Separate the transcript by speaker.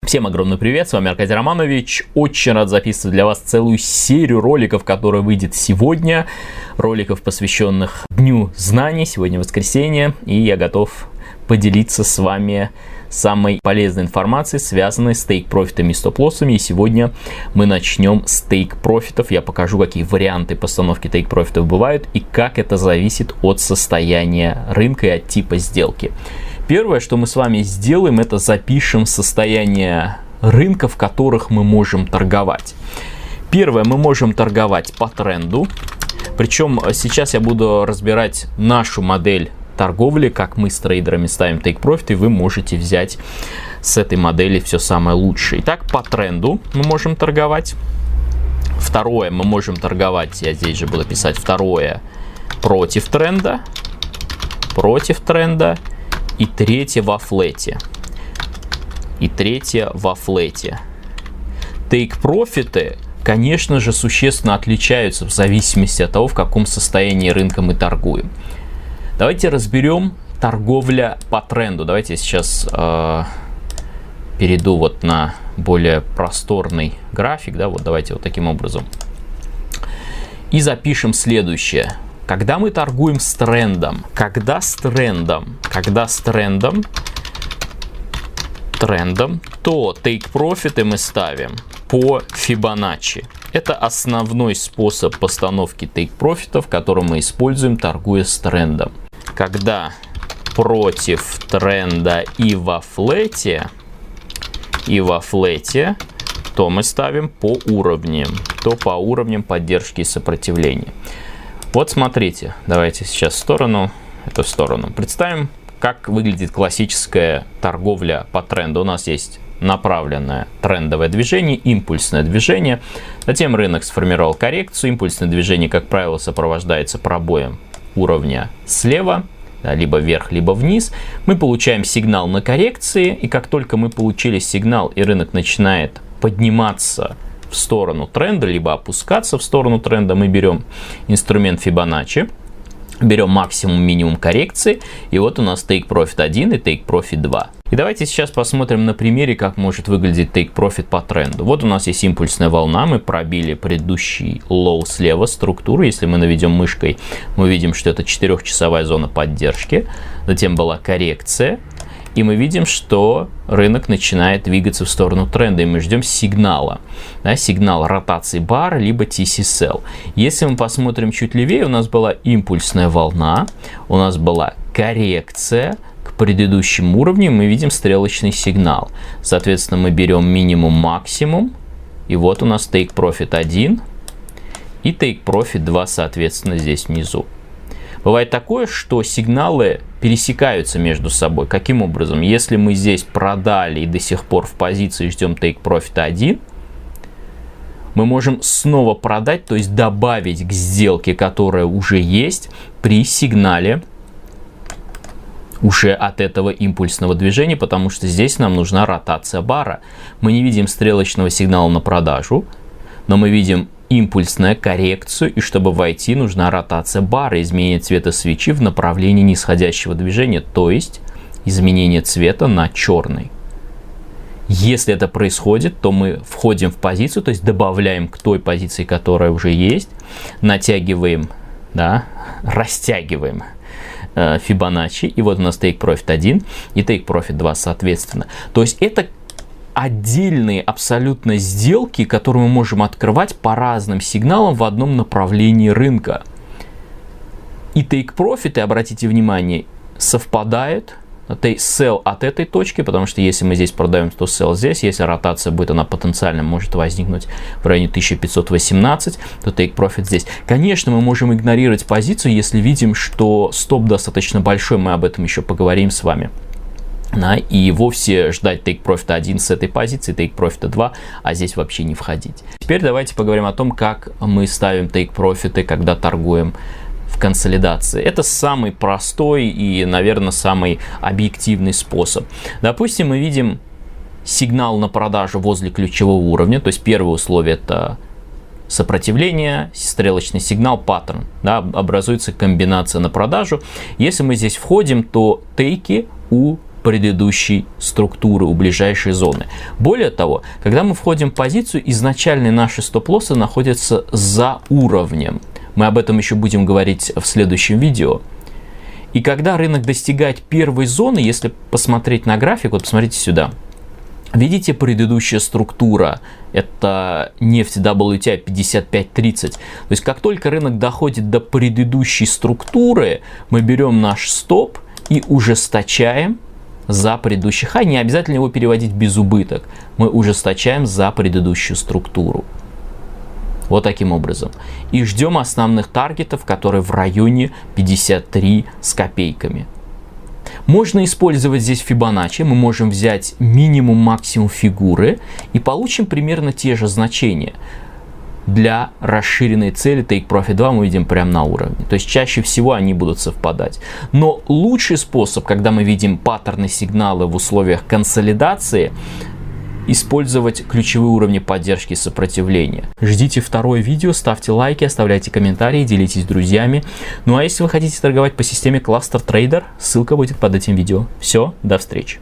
Speaker 1: Всем огромный привет, с вами Аркадий Романович. Очень рад записывать для вас целую серию роликов, которая выйдет сегодня. Роликов, посвященных Дню знаний. Сегодня воскресенье, и я готов поделиться с вами самой полезной информацией, связанной с тейк-профитами и стоп-лоссами. И сегодня мы начнем с тейк-профитов. Я покажу, какие варианты постановки тейк-профитов бывают и как это зависит от состояния рынка и от типа сделки. Первое, что мы с вами сделаем, это запишем состояние рынка, в которых мы можем торговать. Первое, мы можем торговать по тренду. Причем сейчас я буду разбирать нашу модель торговли, как мы с трейдерами ставим take-profit, и вы можете взять с этой модели все самое лучшее. Итак, по тренду мы можем торговать. Второе, мы можем торговать, я здесь же буду писать второе, против тренда. И третье во флете. Тейк-профиты, конечно же, существенно отличаются в зависимости от того, в каком состоянии рынка мы торгуем. Давайте разберем торговля по тренду. Давайте я сейчас перейду вот на более просторный график. Да, вот давайте вот таким образом. И запишем следующее. Когда мы торгуем с трендом, то тейк-профиты мы ставим по Фибоначчи. Это основной способ постановки тейк-профитов, который мы используем, торгуя с трендом. Когда против тренда и во флете, то мы ставим по уровням поддержки и сопротивления. Вот смотрите, давайте сейчас эту сторону. Представим, как выглядит классическая торговля по тренду. У нас есть направленное трендовое движение, импульсное движение. Затем рынок сформировал коррекцию. Импульсное движение, как правило, сопровождается пробоем уровня слева, либо вверх, либо вниз. Мы получаем сигнал на коррекции, и как только мы получили сигнал, и рынок начинает подниматься в сторону тренда, либо опускаться в сторону тренда, мы берем инструмент Фибоначчи, берем максимум, минимум коррекции, и вот у нас take-profit 1 и take-profit 2. И давайте сейчас посмотрим на примере, как может выглядеть take-profit по тренду. Вот у нас есть импульсная волна, мы пробили предыдущий лоу слева структуру. Если мы наведем мышкой, мы видим, что это 4-часовая зона поддержки. Затем была коррекция. И мы видим, что рынок начинает двигаться в сторону тренда, и мы ждем сигнала. Сигнал ротации бара, либо TC-sell. Если мы посмотрим чуть левее, у нас была импульсная волна, у нас была коррекция к предыдущим уровням, мы видим стрелочный сигнал. Соответственно, мы берем минимум-максимум, и вот у нас take-profit 1 и take-profit 2, соответственно, здесь внизу. Бывает такое, что сигналы пересекаются между собой. Каким образом? Если мы здесь продали и до сих пор в позиции ждем take-profit 1, мы можем снова продать, то есть добавить к сделке, которая уже есть, при сигнале уже от этого импульсного движения, потому что здесь нам нужна ротация бара. Мы не видим стрелочного сигнала на продажу, но мы видим импульсную коррекцию, и чтобы войти, нужна ротация бара, изменение цвета свечи в направлении нисходящего движения, то есть изменение цвета на черный. Если это происходит, то мы входим в позицию, то есть добавляем к той позиции, которая уже есть, натягиваем, растягиваем Фибоначчи, и вот у нас take-profit 1 и take-profit 2 соответственно. То есть это отдельные абсолютно сделки, которые мы можем открывать по разным сигналам в одном направлении рынка. И take-профиты, обратите внимание, совпадают. Sell от этой точки, потому что если мы здесь продаем, то sell здесь. Если ротация будет, она потенциально может возникнуть в районе 1518, то take-profit здесь. Конечно, мы можем игнорировать позицию, если видим, что стоп достаточно большой, мы об этом еще поговорим с вами. И вовсе ждать take-profit 1 с этой позиции, take-profit 2, а здесь вообще не входить. Теперь давайте поговорим о том, как мы ставим take-профиты, когда торгуем в консолидации. Это самый простой и, наверное, самый объективный способ. Допустим, мы видим сигнал на продажу возле ключевого уровня, то есть первое условие — это сопротивление, стрелочный сигнал, паттерн, образуется комбинация на продажу. Если мы здесь входим, то тейки у предыдущей структуры у ближайшей зоны. Более того, когда мы входим в позицию, изначально наши стоп-лоссы находятся за уровнем. Мы об этом еще будем говорить в следующем видео. И когда рынок достигает первой зоны, если посмотреть на график, вот посмотрите сюда. Видите, предыдущая структура, это нефть WTI 55.30. То есть, как только рынок доходит до предыдущей структуры, мы берем наш стоп и ужесточаем за предыдущий хай. Не обязательно его переводить без убыток. Мы ужесточаем за предыдущую структуру. Вот таким образом. И ждем основных таргетов, которые в районе 53 с копейками. Можно использовать здесь Фибоначчи. Мы можем взять минимум-максимум фигуры и получим примерно те же значения. Для расширенной цели Take Profit 2 мы видим прямо на уровне. То есть чаще всего они будут совпадать. Но лучший способ, когда мы видим паттерны сигналы в условиях консолидации, использовать ключевые уровни поддержки и сопротивления. Ждите второе видео, ставьте лайки, оставляйте комментарии, делитесь с друзьями. Ну а если вы хотите торговать по системе Cluster Trader, ссылка будет под этим видео. Все, до встречи.